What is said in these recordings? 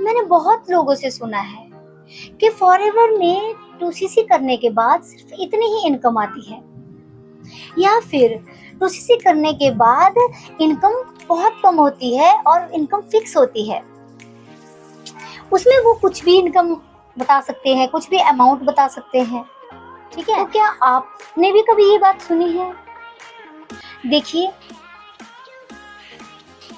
मैंने बहुत लोगों से सुना है कि फॉरएवर में 2cc करने के बाद सिर्फ इतनी ही इनकम आती है, या फिर 2cc करने के बाद इनकम बहुत कम होती है और इनकम फिक्स होती है। उसमें वो कुछ भी इनकम बता सकते हैं, कुछ भी अमाउंट बता सकते हैं, ठीक है। तो क्या आपने भी कभी ये बात सुनी है? देखिए,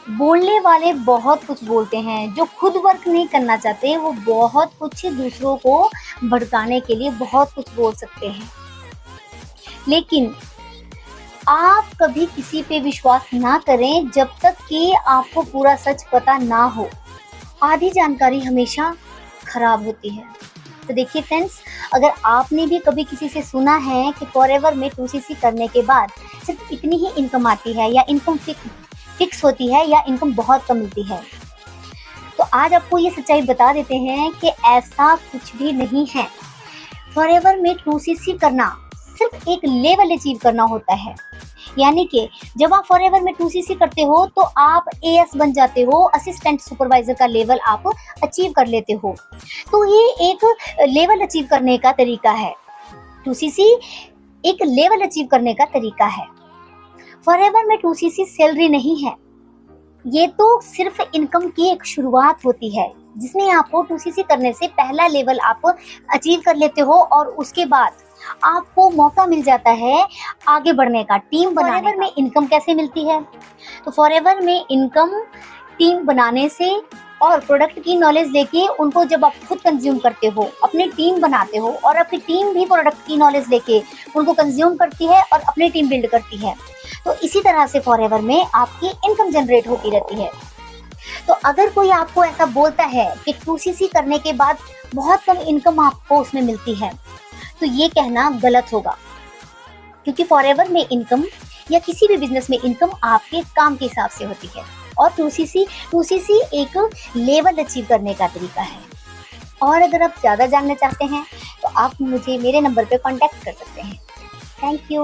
बोलने वाले बहुत कुछ बोलते हैं, जो खुद वर्क नहीं करना चाहते वो बहुत कुछ दूसरों को भड़काने के लिए बहुत कुछ बोल सकते हैं। लेकिन आप कभी किसी पे विश्वास ना करें जब तक कि आपको पूरा सच पता ना हो। आधी जानकारी हमेशा खराब होती है। तो देखिए फ्रेंड्स, अगर आपने भी कभी किसी से सुना है कि फॉरएवर में 2cc करने के बाद सिर्फ इतनी ही इनकम आती है, या इनकम फिक्स होती है, या इनकम बहुत कम मिलती है, तो आज आपको ये सच्चाई बता देते हैं कि ऐसा कुछ भी नहीं है। फॉरएवर में 2cc करना सिर्फ एक लेवल अचीव करना होता है। यानी कि जब आप फॉरएवर में 2cc करते हो तो आप एएस बन जाते हो, असिस्टेंट सुपरवाइजर का लेवल आप अचीव कर लेते हो। तो ये एक लेवल अचीव करने का तरीका है। 2cc एक लेवल अचीव करने का तरीका है। फॉरएवर में 2cc सैलरी नहीं है, ये तो सिर्फ इनकम की एक शुरुआत होती है, जिसमें आपको 2cc करने से पहला लेवल आप अचीव कर लेते हो और उसके बाद आपको मौका मिल जाता है आगे बढ़ने का, टीम बनाने का। फॉरएवर में इनकम कैसे मिलती है? तो फॉरएवर में इनकम टीम बनाने से और प्रोडक्ट की नॉलेज लेके उनको जब आप खुद कंज्यूम करते हो, अपनी टीम बनाते हो और आपकी टीम भी प्रोडक्ट की नॉलेज लेके उनको कंज्यूम करती है और अपनी टीम बिल्ड करती है, तो इसी तरह से फॉरएवर में आपकी इनकम जनरेट होती रहती है। तो अगर कोई आपको ऐसा बोलता है कि 2cc करने के बाद बहुत कम इनकम आपको उसमें मिलती है, तो ये कहना गलत होगा, क्योंकि फॉरएवर में इनकम या किसी भी बिजनेस में इनकम आपके काम के हिसाब से होती है। और 2cc एक लेवल अचीव करने का तरीका है। और अगर आप ज़्यादा जानना चाहते हैं तो आप मुझे मेरे नंबर पे कांटेक्ट कर सकते हैं। Thank you.